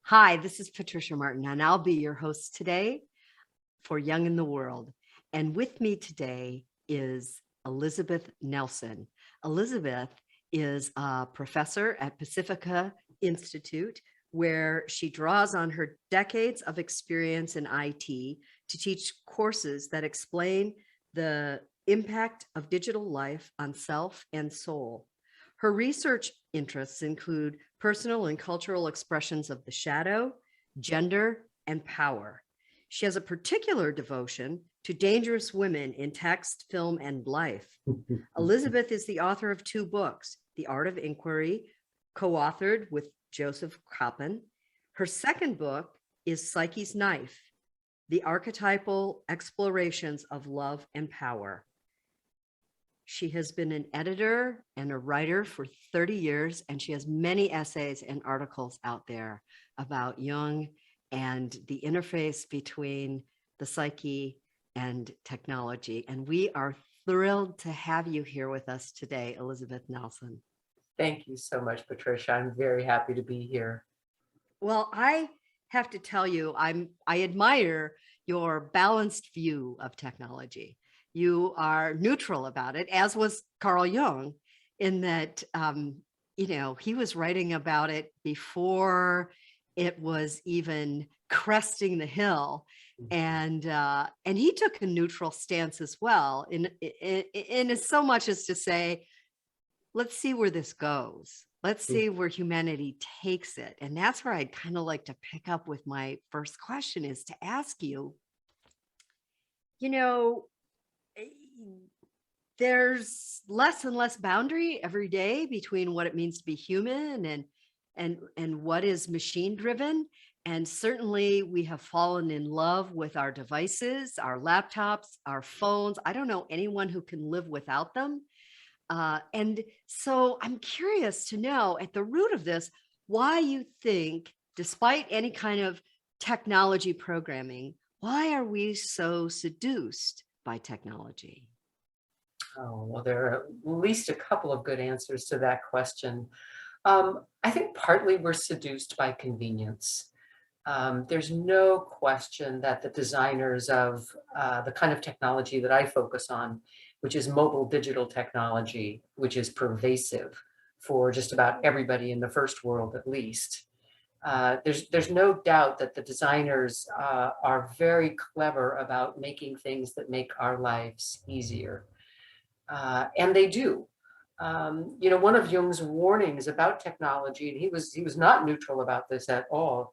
Hi, this is Patricia Martin, and I'll be your host today for Young in the World. And with me today is Elizabeth Nelson. Elizabeth is a professor at Pacifica Institute, where she draws on her decades of experience in IT to teach courses that explain the impact of digital life on self and soul. Her research interests include personal and cultural expressions of the shadow, gender, and power. She has a particular devotion to dangerous women in text, film, and life. Elizabeth is the author of 2 books, The Art of Inquiry, co-authored with Joseph Koppen. Her second book is Psyche's Knife, The Archetypal Explorations of Love and Power. She has been an editor and a writer for 30 years, and she has many essays and articles out there about Jung and the interface between the psyche and technology. And we are thrilled to have you here with us today, Elizabeth Nelson. Thank you so much, Patricia. I'm very happy to be here. Well, I have to tell you, I admire your balanced view of technology. You are neutral about it, as was Carl Jung, in that, he was writing about it before it was even cresting the hill. And he took a neutral stance as well, in as so much as to say, let's see where this goes. Let's see where humanity takes it. And that's where I'd kind of like to pick up with my first question, is to ask you, there's less and less boundary every day between what it means to be human and what is machine driven. And certainly we have fallen in love with our devices, our laptops, our phones. I don't know anyone who can live without them. And so I'm curious to know, at the root of this, why you think, despite any kind of technology programming, why are we so seduced by technology? Oh, well, there are at least a couple of good answers to that question. I think partly we're seduced by convenience. There's no question that the designers of the kind of technology that I focus on, which is mobile digital technology, which is pervasive for just about everybody in the first world, at least. There's no doubt that the designers are very clever about making things that make our lives easier. And they do. One of Jung's warnings about technology, and he was not neutral about this at all,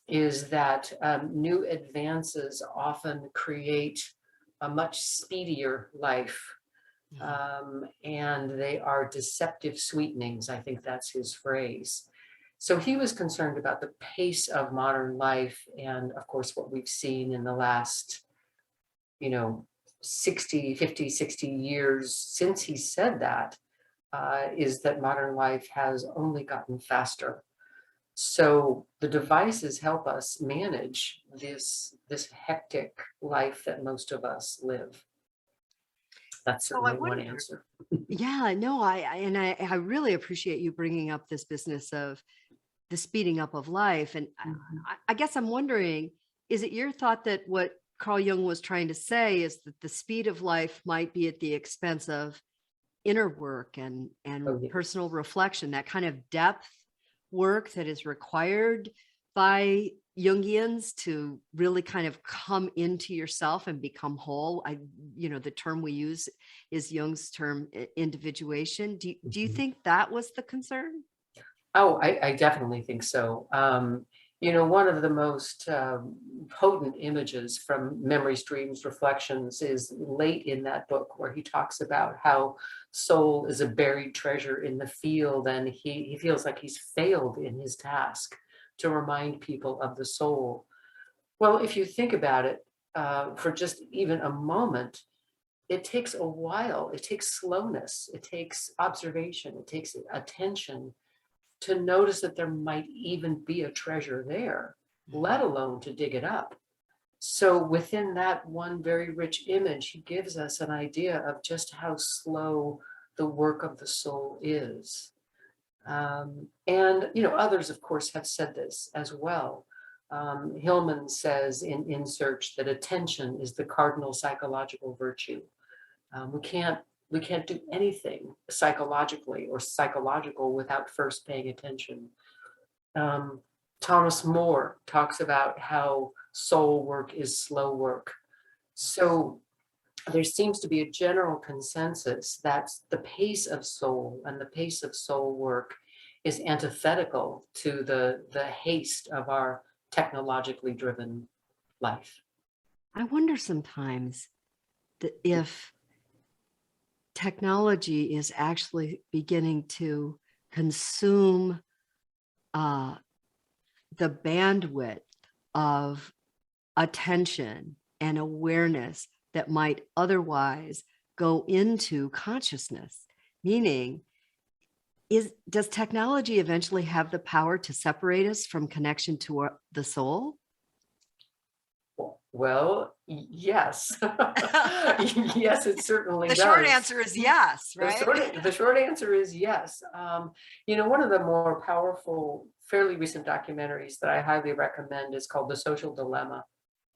is that new advances often create a much speedier life. And they are deceptive sweetenings. I think that's his phrase. So he was concerned about the pace of modern life. And of course, what we've seen in the last, 50, 60 years since he said that, is that modern life has only gotten faster. So the devices help us manage this hectic life that most of us live. That's certainly one answer. Yeah, no, I really appreciate you bringing up this business of the speeding up of life. And I guess I'm wondering, is it your thought that what Carl Jung was trying to say is that the speed of life might be at the expense of inner work and personal reflection, that kind of depth work that is required by Jungians to really kind of come into yourself and become whole? The term we use is Jung's term, individuation. Do you think that was the concern? Oh, I definitely think so. One of the most potent images from Memories, Dreams, Reflections is late in that book, where he talks about how soul is a buried treasure in the field, and he feels like he's failed in his task to remind people of the soul. Well, if you think about it for just even a moment, it takes a while. It takes slowness. It takes observation. It takes attention to notice that there might even be a treasure there, let alone to dig it up. So within that one very rich image, he gives us an idea of just how slow the work of the soul is. And, others, of course, have said this as well. Hillman says in Search that attention is the cardinal psychological virtue. We can't do anything psychologically or psychological without first paying attention. Thomas More talks about how soul work is slow work. So there seems to be a general consensus that the pace of soul and the pace of soul work is antithetical to the haste of our technologically driven life. I wonder sometimes that if technology is actually beginning to consume the bandwidth of attention and awareness that might otherwise go into consciousness, meaning does technology eventually have the power to separate us from connection to the soul? Well, yes. Yes, it certainly The does. short answer is yes, right? The short answer is yes. One of the more powerful, fairly recent documentaries that I highly recommend is called The Social Dilemma.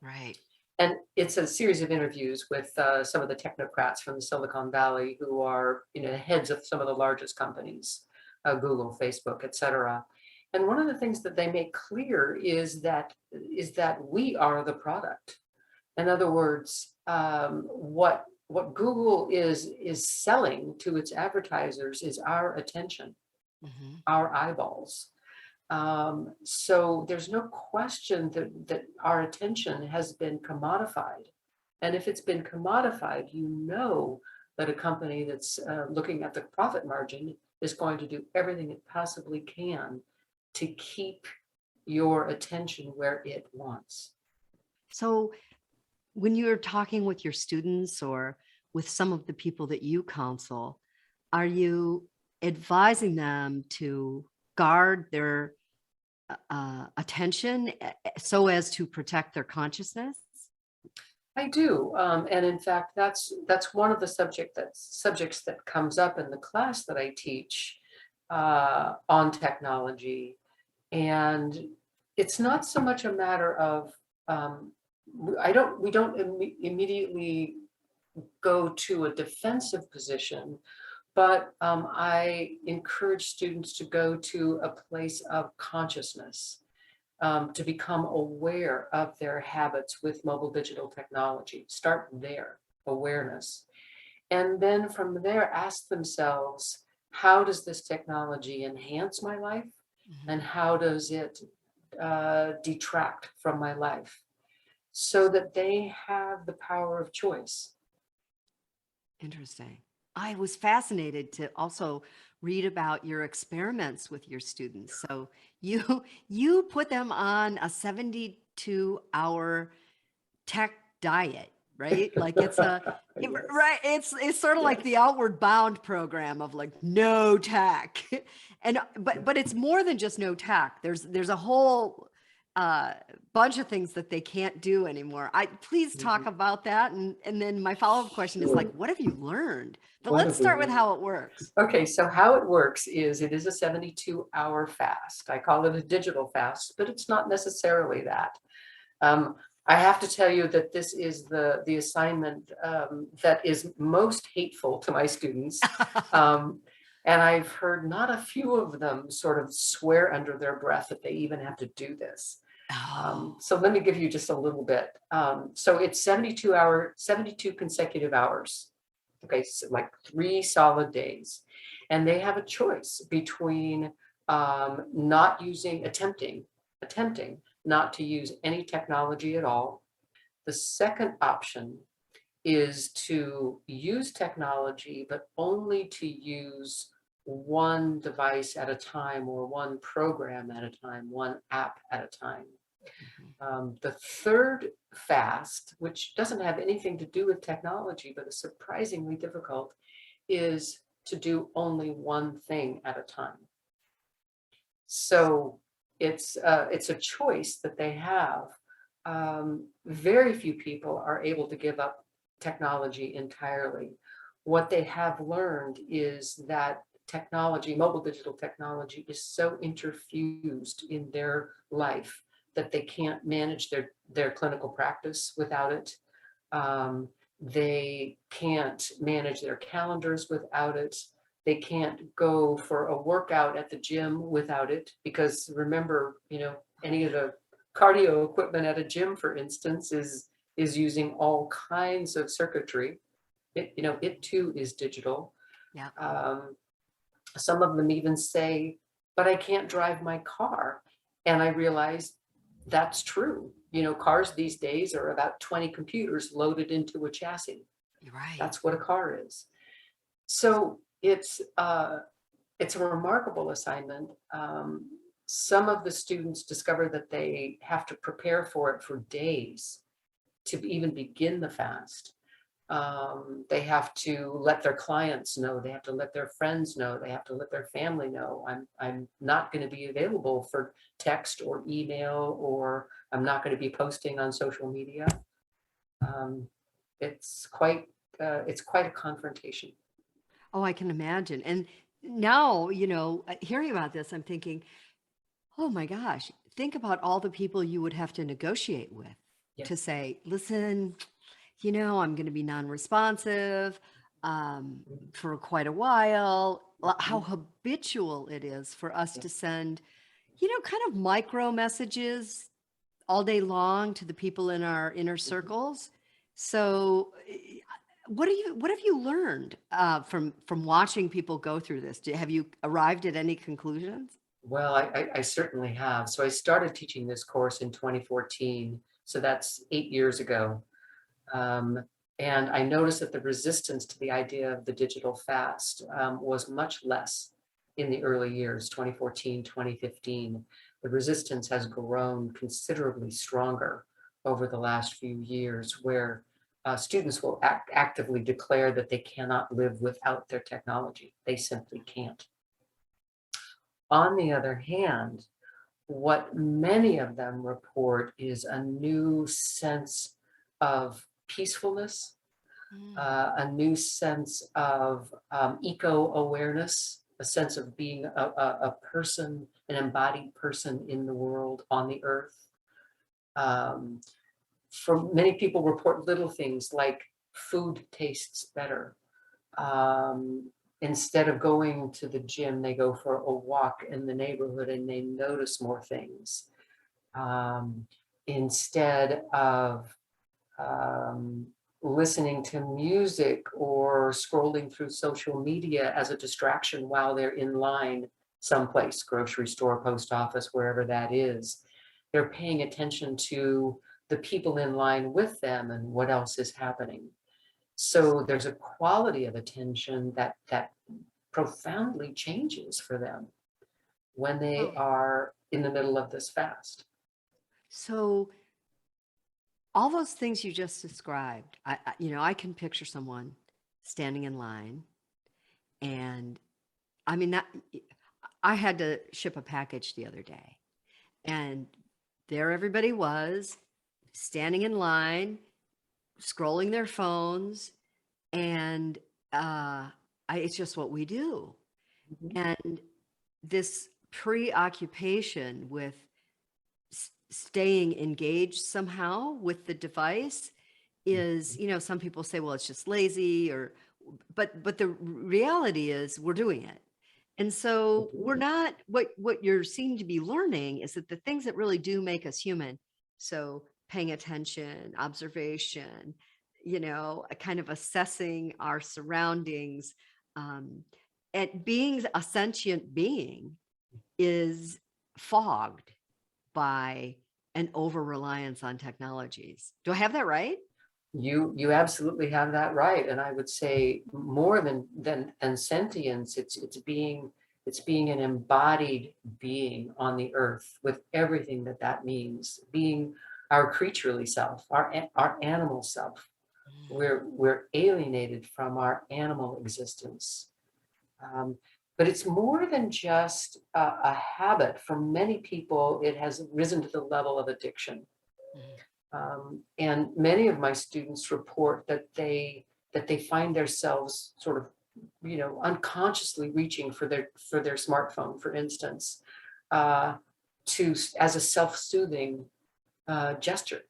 Right. And it's a series of interviews with some of the technocrats from the Silicon Valley who are, heads of some of the largest companies, Google, Facebook, et cetera. And one of the things that they make clear is that we are the product. In other words, what Google is selling to its advertisers is our attention, our eyeballs. So there's no question that our attention has been commodified. And if it's been commodified, that a company that's looking at the profit margin is going to do everything it possibly can to keep your attention where it wants. So when you're talking with your students or with some of the people that you counsel, are you advising them to guard their attention so as to protect their consciousness? I do, and in fact, that's one of the subjects that comes up in the class that I teach on technology, and it's not so much a matter of we don't immediately go to a defensive position, but I encourage students to go to a place of consciousness, to become aware of their habits with mobile digital technology. Start there, awareness. And then from there, ask themselves, how does this technology enhance my life? And how does it detract from my life? So that they have the power of choice. Interesting. I was fascinated to also read about your experiments with your students. So you put them on a 72-hour tech diet, right? Like it's Yes. right. It's sort of like the Outward Bound program of like no tech, and but it's more than just no tech. There's a whole bunch of things that they can't do anymore. Please talk about that, and then my follow-up question is like, what have you learned? But let's start with how it works. Okay, so how it works is it is a 72-hour fast. I call it a digital fast, but it's not necessarily that. I have to tell you that this is the assignment that is most hateful to my students. And I've heard not a few of them sort of swear under their breath that they even have to do this. So let me give you just a little bit. So it's 72 consecutive hours. Okay, so like 3 solid days. And they have a choice between attempting not to use any technology at all. The second option is to use technology, but only to use one device at a time, or one program at a time, one app at a time. The third fast, which doesn't have anything to do with technology, but is surprisingly difficult, is to do only one thing at a time. So it's a choice that they have. Very few people are able to give up technology entirely. What they have learned is that technology, mobile digital technology is so interfused in their life that they can't manage their clinical practice without it. They can't manage their calendars without it. They can't go for a workout at the gym without it, because remember, any of the cardio equipment at a gym, for instance, is using all kinds of circuitry. It too is digital. Yeah. Some of them even say, but I can't drive my car. And I realize that's true. Cars these days are about 20 computers loaded into a chassis. You're right. That's what a car is. So it's a remarkable assignment. Some of the students discover that they have to prepare for it for days to even begin the fast. They have to let their clients know, they have to let their friends know, they have to let their family know, I'm not going to be available for text or email, or I'm not going to be posting on social media. It's quite a confrontation. Oh, I can imagine. And now, hearing about this, I'm thinking, oh my gosh, think about all the people you would have to negotiate with to Yes. say, listen, I'm going to be non-responsive for quite a while. How habitual it is for us to send, kind of micro messages all day long to the people in our inner circles. So what have you learned from watching people go through this? Have you arrived at any conclusions? Well, I certainly have. So I started teaching this course in 2014. So that's 8 years ago. And I noticed that the resistance to the idea of the digital fast was much less in the early years, 2014, 2015. The resistance has grown considerably stronger over the last few years, where students will actively declare that they cannot live without their technology. They simply can't. On the other hand, what many of them report is a new sense of peacefulness, a new sense of eco-awareness, a sense of being a person, an embodied person in the world, on the earth. For many people report little things like food tastes better. Instead of going to the gym, they go for a walk in the neighborhood and they notice more things. Instead of listening to music or scrolling through social media as a distraction while they're in line someplace, grocery store, post office, wherever that is, they're paying attention to the people in line with them and what else is happening. So there's a quality of attention that profoundly changes for them when they are in the middle of this fast. So all those things you just described, I can picture someone standing in line, and I mean, that I had to ship a package the other day, and there everybody was standing in line, scrolling their phones, and it's just what we do. And this preoccupation with staying engaged somehow with the device is, some people say, well, it's just lazy, but the reality is we're doing it. And so we're not, what you're seeming to be learning is that the things that really do make us human, so paying attention, observation, a kind of assessing our surroundings, and being a sentient being is fogged by an over-reliance on technologies. Do I have that right? You absolutely have that right, and I would say more than sentience, it's being an embodied being on the earth, with everything that means, being our creaturely self, our animal self. We're alienated from our animal existence. But it's more than just a habit. For many people, it has risen to the level of addiction. And many of my students report that they find themselves sort of unconsciously reaching for their smartphone, for instance, uh, as a self-soothing gesture.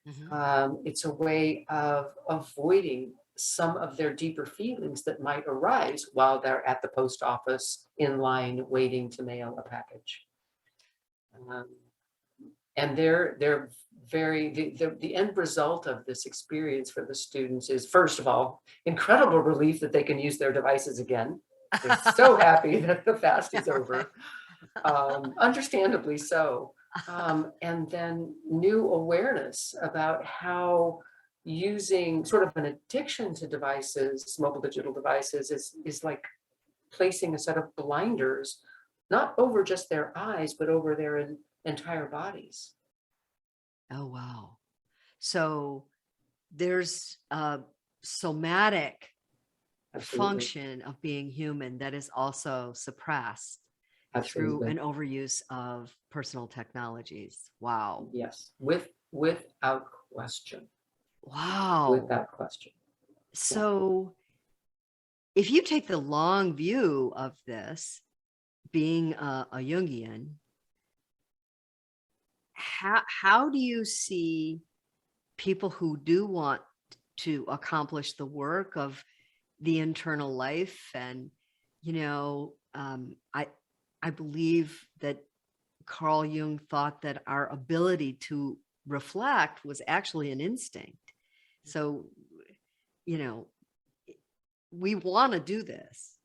Mhm. It's a way of avoiding some of their deeper feelings that might arise while they're at the post office in line waiting to mail a package. Um, and they're very the end result of this experience for the students is, first of all, incredible relief that they can use their devices again. They're so happy that the fast is over, understandably so. And then new awareness about how using sort of an addiction to devices, mobile digital devices, is like placing a set of blinders, not over just their eyes, but over their entire bodies. Oh, wow. So there's a somatic Absolutely. function of being human that is also suppressed through Absolutely. an overuse of personal technologies. Wow. Yes. Without question. Wow. Without question. Yeah. So if you take the long view of this, being a Jungian, how do you see people who do want to accomplish the work of the internal life? And I believe that Carl Jung thought that our ability to reflect was actually an instinct. So you know we want to do this,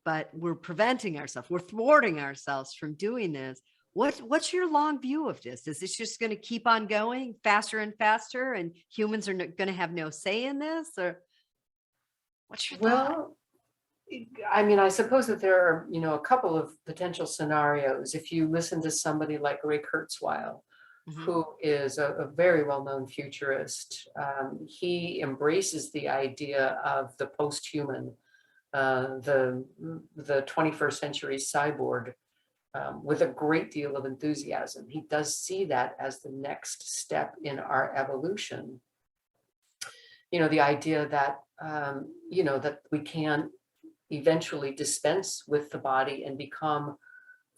but we're preventing ourselves, we're thwarting ourselves from doing this. What's your long view of this? Is this just going to keep on going faster and faster, and humans are going to have no say in this? Or what's your thought? Well, I mean, I suppose that there are, a couple of potential scenarios. If you listen to somebody like Ray Kurzweil, Mhm. who is a very well-known futurist, he embraces the idea of the post-human, the 21st century cyborg, with a great deal of enthusiasm. He does see that as the next step in our evolution. The idea that, that we can eventually dispense with the body and become,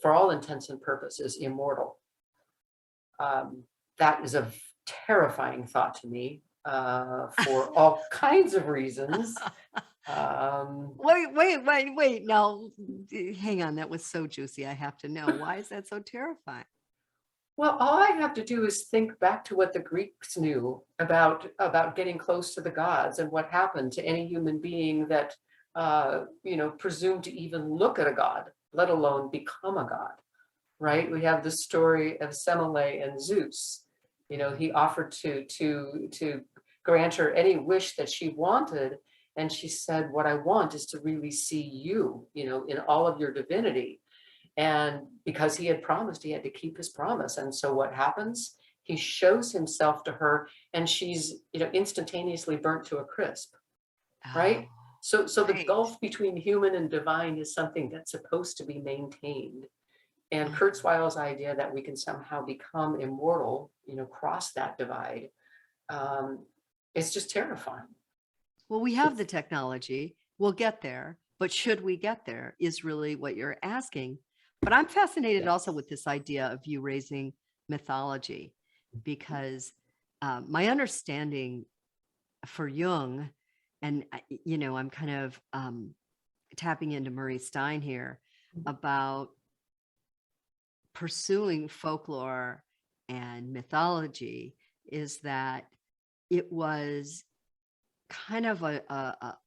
for all intents and purposes, immortal. That is a terrifying thought to me, for all kinds of reasons. Um, Wait. Now, hang on. That was so juicy. I have to know. Why is that so terrifying? well, all I have to do is think back to what the Greeks knew about getting close to the gods and what happened to any human being that, presumed to even look at a god, let alone become a god. Right? We have the story of Semele and Zeus. He offered to grant her any wish that she wanted, and she said, "What I want is to really see you, in all of your divinity." And because he had promised, he had to keep his promise. And so what happens? He shows himself to her, and she's, instantaneously burnt to a crisp. Oh, Right? So the right. gulf between human and divine is something that's supposed to be maintained. And Mhm. Kurzweil's idea that we can somehow become immortal, cross that divide, um, it's just terrifying. Well, we have the It's technology. We'll get there. But should we get there is really what you're asking. But I'm fascinated also yes. with this idea of you raising mythology, because my understanding for Jung, and I'm kind of tapping into Murray Stein here about pursuing folklore and mythology, is that it was kind of a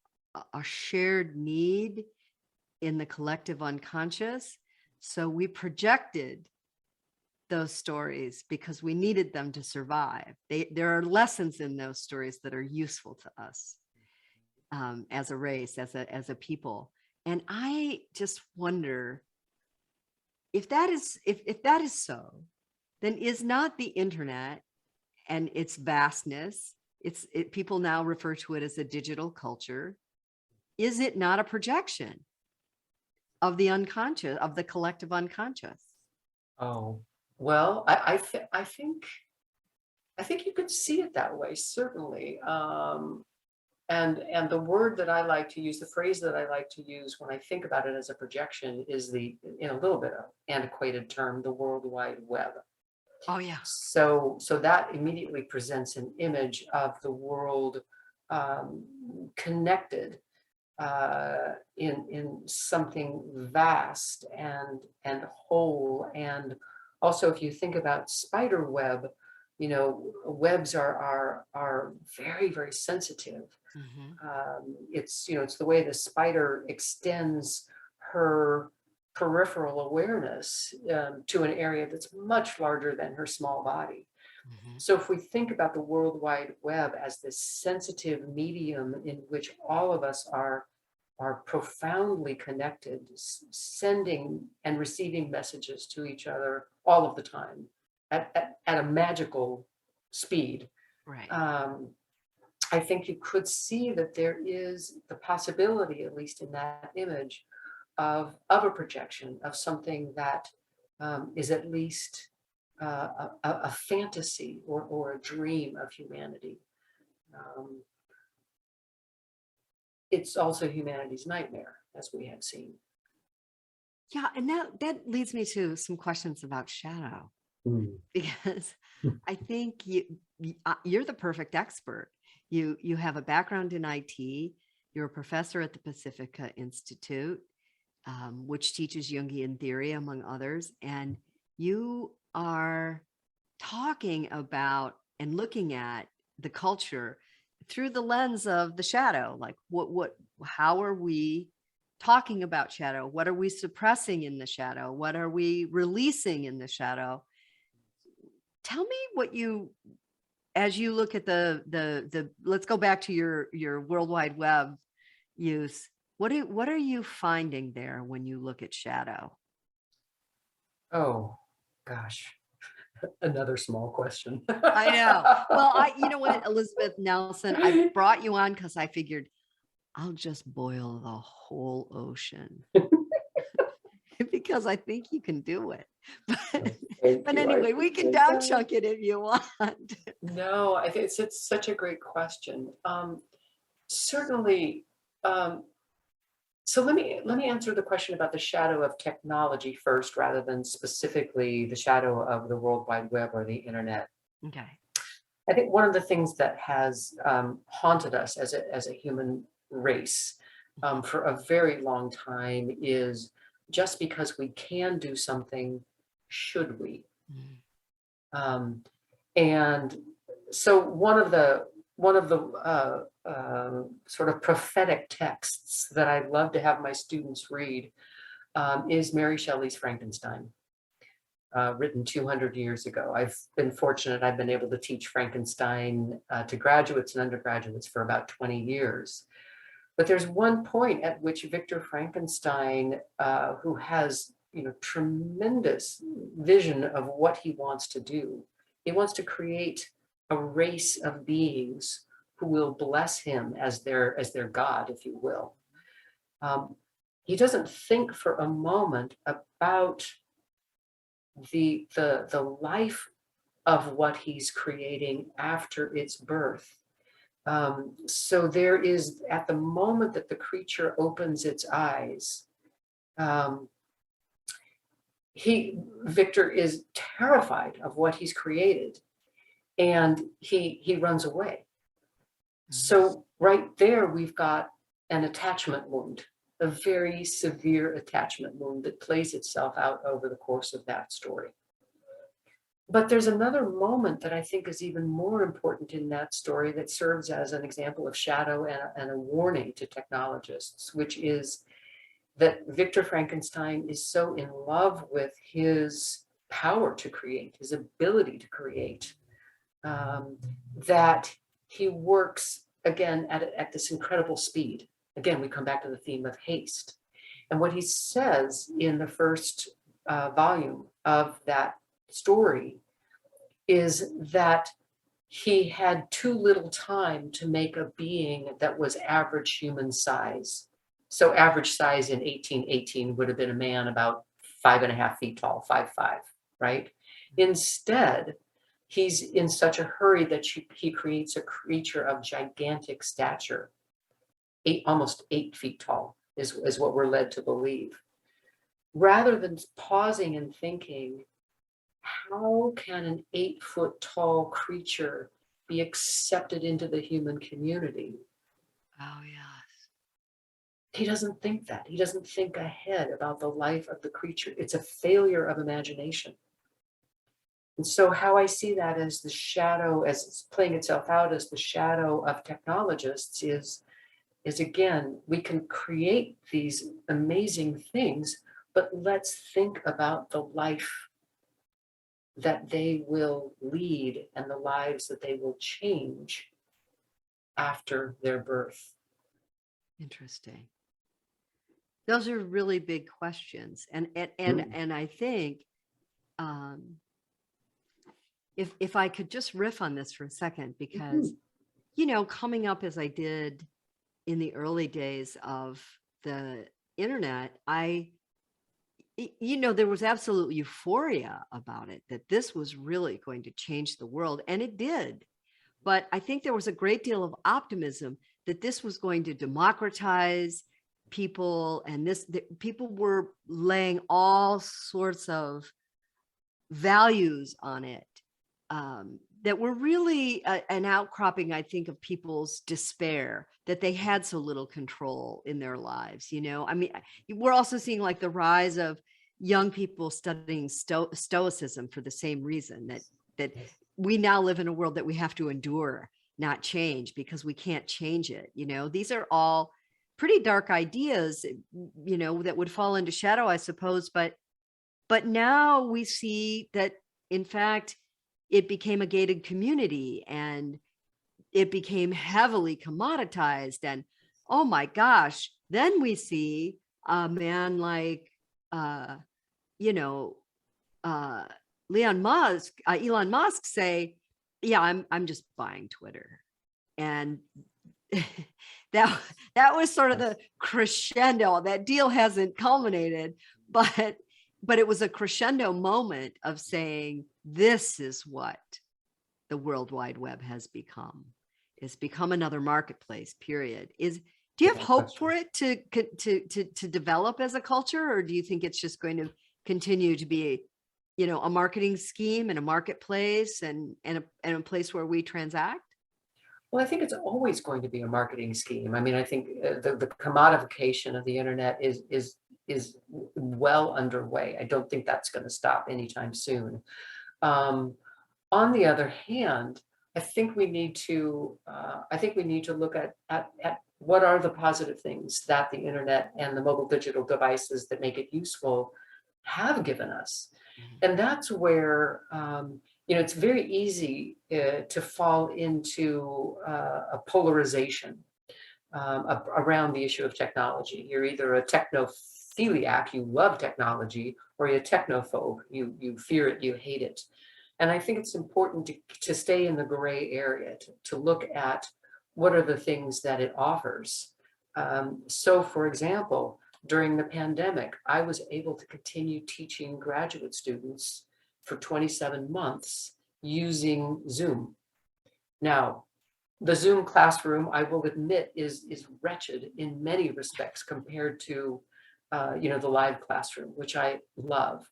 shared need in the collective unconscious. So we projected those stories because we needed them to survive. There are lessons in those stories that are useful to us, as a race, as a people. And I just wonder if that is so, then is not the internet and its vastness, people now refer to it as a digital culture, is it not a projection of the unconscious, of the collective unconscious? Oh, well, I think you could see it that way, certainly. And the word that I like to use, the phrase that I like to use when I think about it as a projection is in a little bit of antiquated term, the World Wide Web. Oh, yeah. So that immediately presents an image of the world connected in something vast and whole. And also, if you think about spider web, webs are very, very sensitive. It's the way the spider extends her peripheral awareness to an area that's much larger than her small body. So if we think about the World Wide Web as this sensitive medium in which all of us are profoundly connected, sending and receiving messages to each other all of the time at a magical speed. Right. I think you could see that there is the possibility, at least in that image, of a projection of something that is at least a fantasy or a dream of humanity. It's also humanity's nightmare, as we have seen. Yeah, and that leads me to some questions about shadow, because I think you're the perfect expert. You have a background in IT. You're a professor at the Pacifica Institute, which teaches Jungian theory, among others, and you are talking about and looking at the culture through the lens of the shadow. Like, how are we talking about shadow? What are we suppressing in the shadow? What are we releasing in the shadow? Tell me what as you look at the let's go back to your World Wide Web use. What are you finding there when you look at shadow? Oh, gosh. Another small question. I know. Well, you know what, Elizabeth Nelson, I brought you on because I figured I'll just boil the whole ocean because I think you can do it. But anyway, we can down chunk it if you want. No, I think it's such a great question. Certainly. So let me answer the question about the shadow of technology first, rather than specifically the shadow of the World Wide Web or the internet. Okay. I think one of the things that has haunted us as a human race for a very long time is, just because we can do something, should we? And so one of the sort of prophetic texts that I love to have my students read is Mary Shelley's Frankenstein, written 200 years ago. I've been fortunate. I've been able to teach Frankenstein to graduates and undergraduates for about 20 years. But there's one point at which Victor Frankenstein, who has tremendous vision of what he wants to do, he wants to create a race of beings who will bless him as their god, if you will. He doesn't think for a moment about the life of what he's creating after its birth. So there is, at the moment that the creature opens its eyes, Victor is terrified of what he's created, and he runs away. So right there, we've got an attachment wound, a very severe attachment wound that plays itself out over the course of that story. But there's another moment that I think is even more important in that story that serves as an example of shadow and a warning to technologists, which is that Victor Frankenstein is so in love with his power to create, his ability to create, that he works again at this incredible speed. Again, we come back to the theme of haste. And what he says in the first volume of that story is that he had too little time to make a being that was average human size. So average size in 1818 would have been a man about 5.5 feet tall, 5'5", right? Instead, he's in such a hurry that he creates a creature of gigantic stature, almost 8 feet tall is what we're led to believe. Rather than pausing and thinking, how can an 8-foot tall creature be accepted into the human community? Oh, yes. He doesn't think that. He doesn't think ahead about the life of the creature. It's a failure of imagination. And so how I see that as the shadow, as it's playing itself out as the shadow of technologists is again, we can create these amazing things, but let's think about the life that they will lead and the lives that they will change after their birth. Interesting. Those are really big questions. And I think if I could just riff on this for a second, because, coming up as I did in the early days of the internet, there was absolute euphoria about it, that this was really going to change the world. And it did. But I think there was a great deal of optimism that this was going to democratize people, and people were laying all sorts of values on it that were really an outcropping, I think, of people's despair that they had so little control in their lives. I mean, we're also seeing like the rise of young people studying stoicism for the same reason, that we now live in a world that we have to endure, not change, because we can't change it. These are all pretty dark ideas, that would fall into shadow, I suppose. But now we see that, in fact, it became a gated community and it became heavily commoditized. And oh my gosh, then we see a man like, Elon Musk say, yeah, I'm just buying Twitter. And that was sort of the crescendo. That deal hasn't culminated, but it was a crescendo moment of saying, this is what the World Wide Web has become. It's become another marketplace, period. Do you have hope for it to develop as a culture, or do you think it's just going to continue to be a marketing scheme and a marketplace and a place where we transact? Well, I think it's always going to be a marketing scheme. I mean, I think the commodification of the internet is well underway. I don't think that's going to stop anytime soon. On the other hand, I think we need to look at what are the positive things that the internet and the mobile digital devices that make it useful have given us. And that's where it's very easy to fall into a polarization around the issue of technology. You're either a technophiliac, you love technology, or you're a technophobe, you fear it, you hate it. And I think it's important to stay in the gray area, to look at what are the things that it offers. So, for example, during the pandemic, I was able to continue teaching graduate students for 27 months using Zoom. Now, the Zoom classroom, I will admit, is wretched in many respects compared to the live classroom, which I love.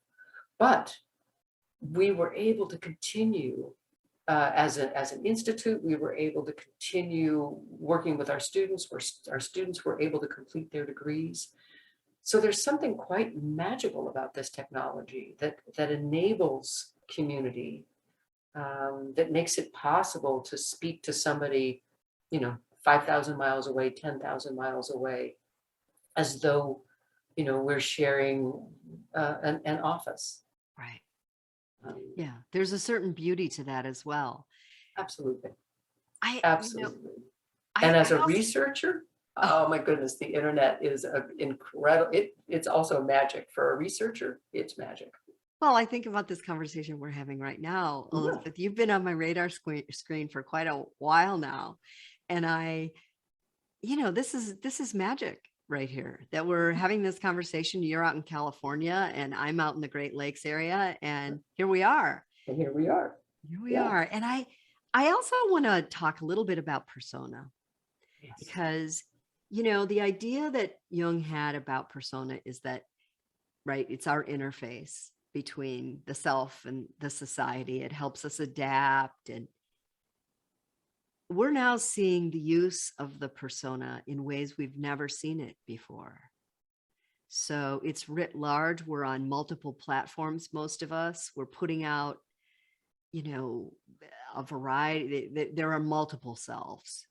But we were able to continue as an institute. We were able to continue working with our students, where our students were able to complete their degrees. So there's something quite magical about this technology that enables community, that makes it possible to speak to somebody, 5,000 miles away, 10,000 miles away, as though, we're sharing an office. Right. Yeah, there's a certain beauty to that as well. Absolutely. Absolutely. And as a researcher, oh my goodness, the internet is incredible. It's also magic for a researcher. It's magic. Well, I think about this conversation we're having right now, Elizabeth. You've been on my radar screen for quite a while now, and this is magic right here, that we're having this conversation. You're out in California, and I'm out in the Great Lakes area, and here we are. And here we are. Here we are. And I also want to talk a little bit about persona, because the idea that Jung had about persona is that, right, it's our interface between the self and the society. It helps us adapt. And we're now seeing the use of the persona in ways we've never seen it before. So it's writ large. We're on multiple platforms, most of us. We're putting out, a variety. There are multiple selves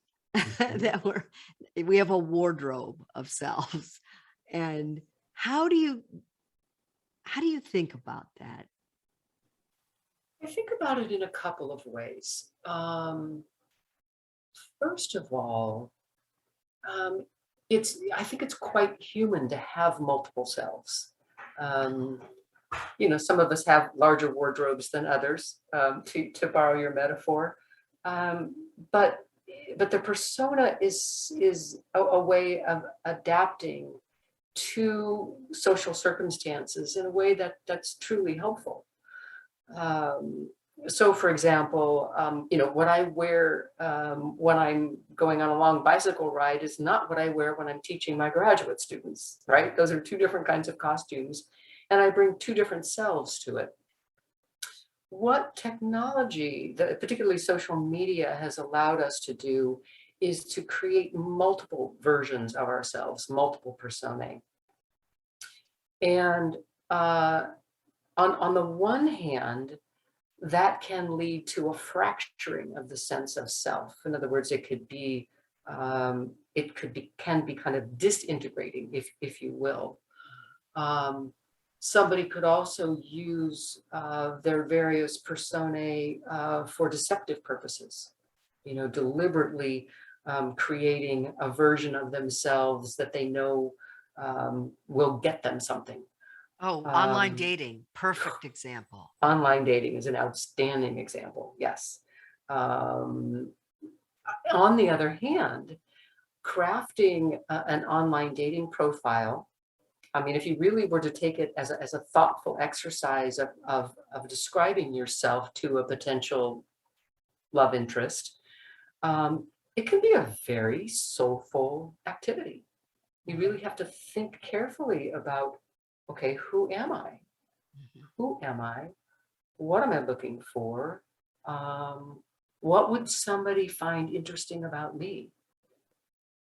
that we have a wardrobe of selves. And how do you think about that? I think about it in a couple of ways. First of all, I think it's quite human to have multiple selves. Some of us have larger wardrobes than others, to borrow your metaphor. But the persona is a way of adapting to social circumstances in a way that's truly helpful. So, for example, what I wear when I'm going on a long bicycle ride is not what I wear when I'm teaching my graduate students, right? Those are two different kinds of costumes, and I bring two different selves to it. What technology, particularly social media, has allowed us to do is to create multiple versions of ourselves, multiple personae. And on the one hand, that can lead to a fracturing of the sense of self. In other words, it can be kind of disintegrating, if you will. Somebody could also use their various personae for deceptive purposes, deliberately creating a version of themselves that they know will get them something. Oh, online dating, perfect example. Online dating is an outstanding example, yes. On the other hand, crafting an online dating profile, if you really were to take it as a thoughtful exercise of describing yourself to a potential love interest, it can be a very soulful activity. You really have to think carefully about, okay, who am I? Who am I? What am I looking for? What would somebody find interesting about me?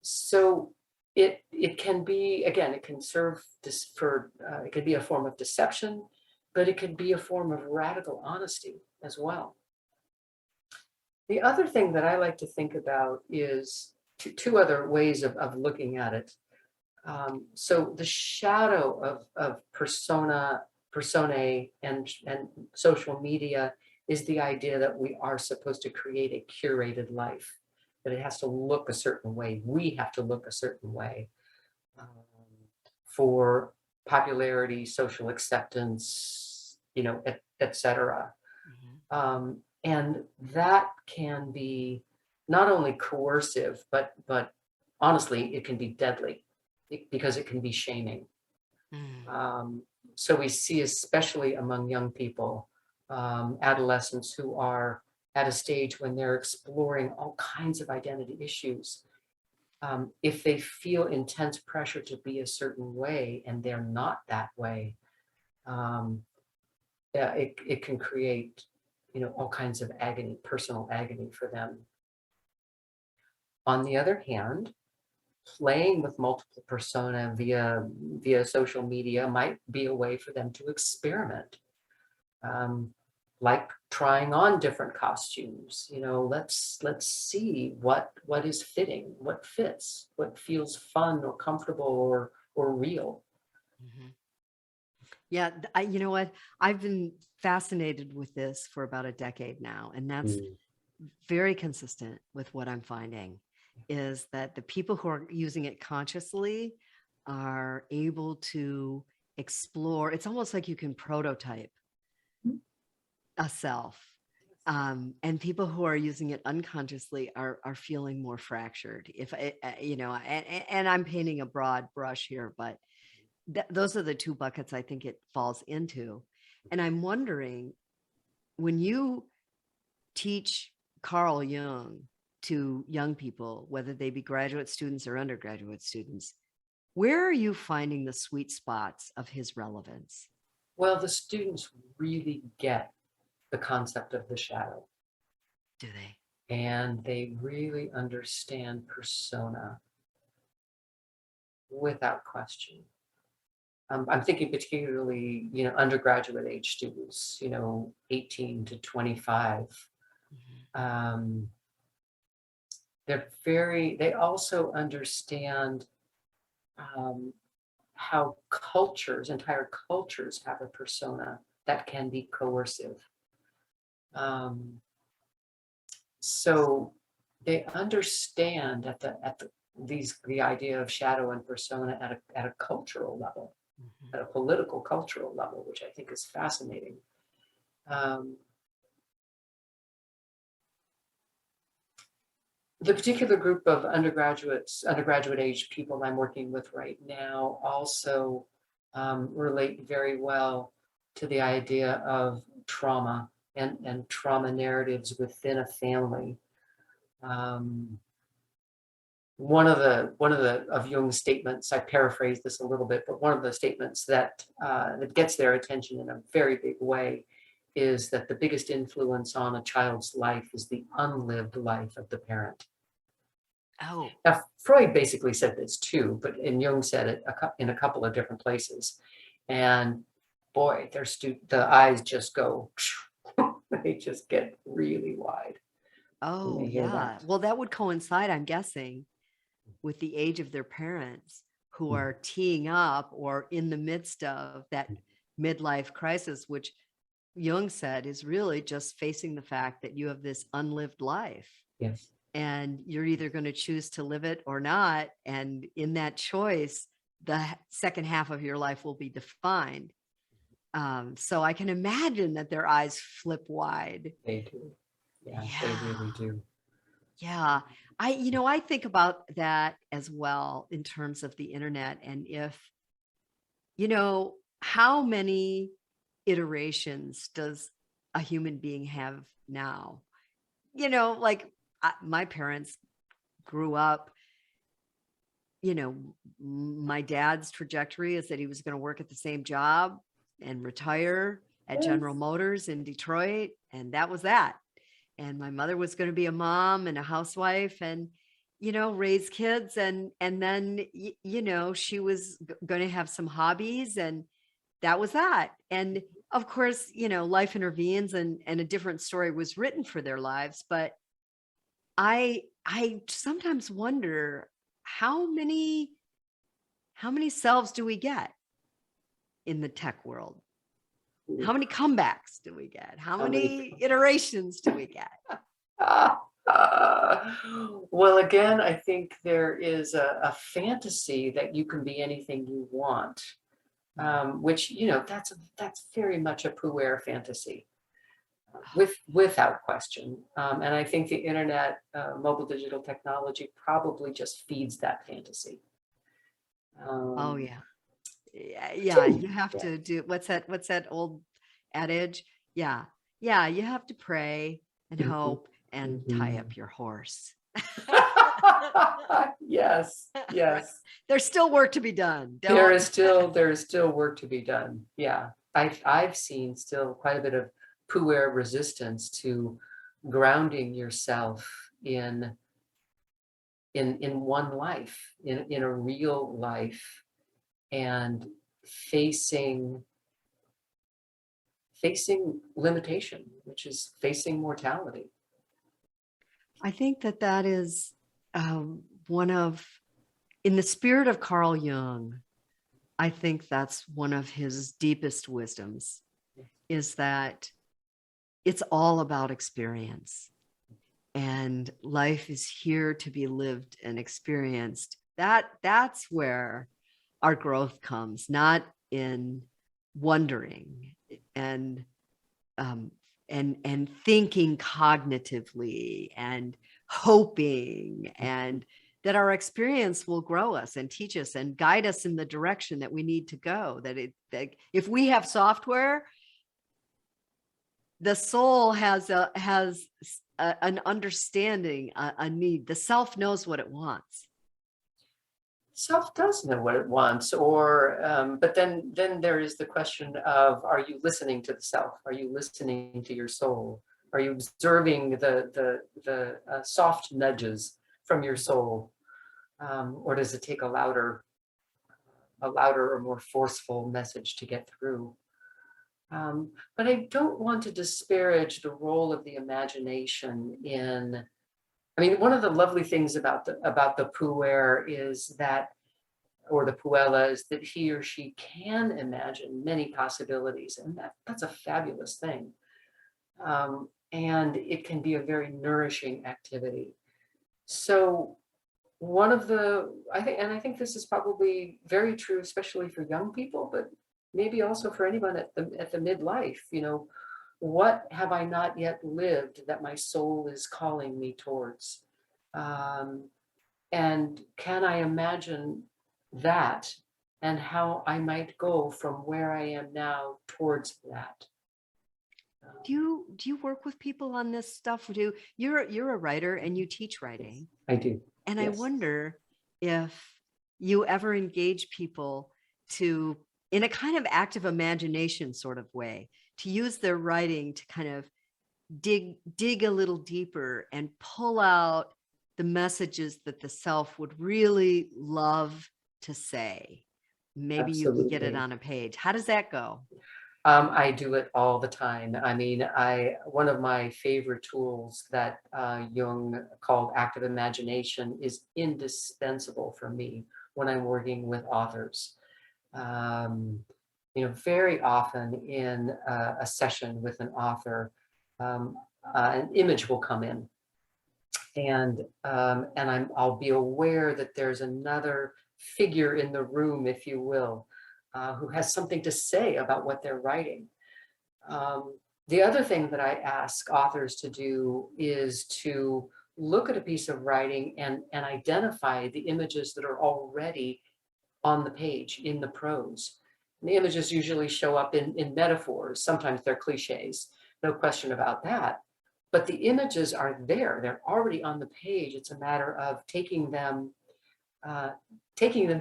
So it can be, again, it can serve it could be a form of deception, but it can be a form of radical honesty as well. The other thing that I like to think about is two other ways of looking at it. So the shadow of personae and social media is the idea that we are supposed to create a curated life, that it has to look a certain way. We have to look a certain way for popularity, social acceptance, et cetera. And that can be not only coercive, but honestly, it can be deadly because it can be shaming. So we see, especially among young people, adolescents who are at a stage when they're exploring all kinds of identity issues. If they feel intense pressure to be a certain way and they're not that way, it can create, all kinds of agony, personal agony for them. On the other hand, playing with multiple persona via social media might be a way for them to experiment, like trying on different costumes. Let's see what is fitting, what fits, what feels fun or comfortable or real. Yeah, you know what? I've been fascinated with this for about a decade now, and that's very consistent with what I'm finding, is that the people who are using it consciously are able to explore. It's almost like you can prototype a self. And people who are using it unconsciously are feeling more fractured. If and I'm painting a broad brush here, but those are the two buckets I think it falls into. And I'm wondering, when you teach Carl Jung to young people, whether they be graduate students or undergraduate students, where are you finding the sweet spots of his relevance? Well, the students really get the concept of the shadow, Do they? and they really understand persona without question. I'm thinking particularly, undergraduate age students, 18 to 25. Mhm. They also understand how entire cultures have a persona that can be coercive. So they understand the idea of shadow and persona at a cultural level, Mhm. at a political cultural level, which I think is fascinating. Um, the particular group of undergraduate age people I'm working with right now also relate very well to the idea of trauma and trauma narratives within a family. Um, one of Jung's statements, I paraphrase this a little bit, but one of the statements that gets their attention in a very big way is that the biggest influence on a child's life is the unlived life of the parent. Oh, Now, Freud basically said this too, and Jung said it in a couple of different places. And boy, the eyes just go, they just get really wide when oh, they hear yeah. that. Well, that would coincide, I'm guessing, with the age of their parents who are teeing up or in the midst of that midlife crisis, which Jung said is really just facing the fact that you have this unlived life Yes. and you're either going to choose to live it or not. And in that choice, the second half of your life will be defined. So I can imagine that their eyes flip wide. They do. Yeah, they Yeah. really do. Yeah. I think about that as well in terms of the internet. And if, how many iterations does a human being have now? Like my parents grew up, my dad's trajectory is that he was going to work at the same job and retire at General Motors in Detroit. And that was that. And my mother was going to be a mom and a housewife and, raise kids. And then, she was going to have some hobbies and that was that. And of course, life intervenes and a different story was written for their lives. But I sometimes wonder how many selves do we get in the tech world? How many comebacks do we get? How How many many iterations do we get? Well, again, I think there is a fantasy that you can be anything you want, which that's very much a puer fantasy, without question. And I think the internet, mobile digital technology, probably just feeds that fantasy. Oh yeah. Yeah, you have Yeah. to do what's that old adage? Yeah. Yeah, you have to pray and Mhm, hope and tie mhm. up your horse. Yes, Right. yes. There's still work to be done. There Don't. is still work to be done. Yeah. I've seen still quite a bit of puer resistance to grounding yourself in one life, in a real life, and facing limitation, which is facing mortality. I think that is one of, in the spirit of Carl Jung, I think that's one of his deepest wisdoms is that it's all about experience and life is here to be lived and experienced. That's where our growth comes, not in wondering and um, and thinking cognitively and hoping, and that our experience will grow us and teach us and guide us in the direction that we need to go. That if we have software the soul has an understanding, a need. The self knows what it wants. Self does know what it wants, or but then there is the question of, are you listening to the self? Are you listening to your soul? Are you observing the soft nudges from your soul, or does it take a louder or more forceful message to get through? But I don't want to disparage the role of the imagination in. I mean, one of the lovely things about the puer is that, or the puella, is that he or she can imagine many possibilities, and that's a fabulous thing. And it can be a very nourishing activity. So one of the, I think this is probably very true, especially for young people, but maybe also for anyone at the midlife, what have I not yet lived that my soul is calling me towards? And can I imagine that and how I might go from where I am now towards that? Do you work with people on this stuff? You're a writer and you teach writing. I do. And Yes. I wonder if you ever engage people to, in a kind of active imagination sort of way, to use their writing to kind of dig a little deeper and pull out the messages that the self would really love to say. Maybe you could get it Absolutely. on a page. How does that go? I do it all the time. I mean, one of my favorite tools that Jung called active imagination is indispensable for me when I'm working with authors. Very often in a session with an author, an image will come in, and I'll be aware that there's another figure in the room, if you will, who has something to say about what they're writing. The other thing that I ask authors to do is to look at a piece of writing and identify the images that are already on the page in the prose. And the images usually show up in metaphors. Sometimes they're cliches, no question about that. But the images are there. They're already on the page. It's a matter of taking them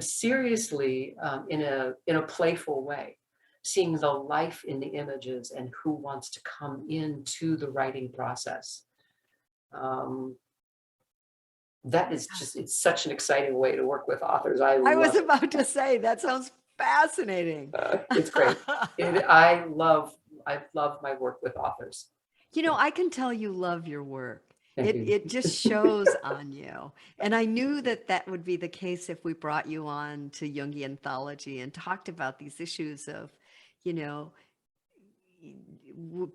seriously in a playful way, seeing the life in the images and who wants to come into the writing process. That is just, it's such an exciting way to work with authors. I was about to say, that sounds fascinating. It's great. I love my work with authors. I can tell you love your work. Thank you. It just shows on you. And I knew that would be the case if we brought you on to Jungian Mythology and talked about these issues of,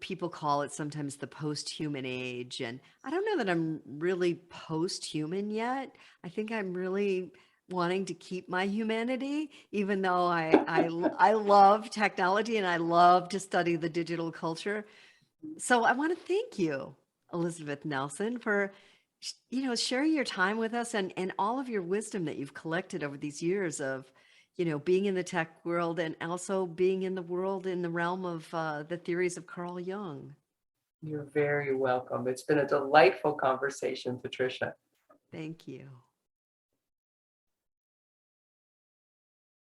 people call it sometimes the post-human age. And I don't know that I'm really post-human yet. I think I'm really wanting to keep my humanity, even though I love technology and I love to study the digital culture. So I want to thank you, Elizabeth Nelson, for sharing your time with us and all of your wisdom that you've collected over these years of being in the tech world and also being in the world in the realm of the theories of Carl Jung. You're very welcome. It's been a delightful conversation, Patricia. Thank you.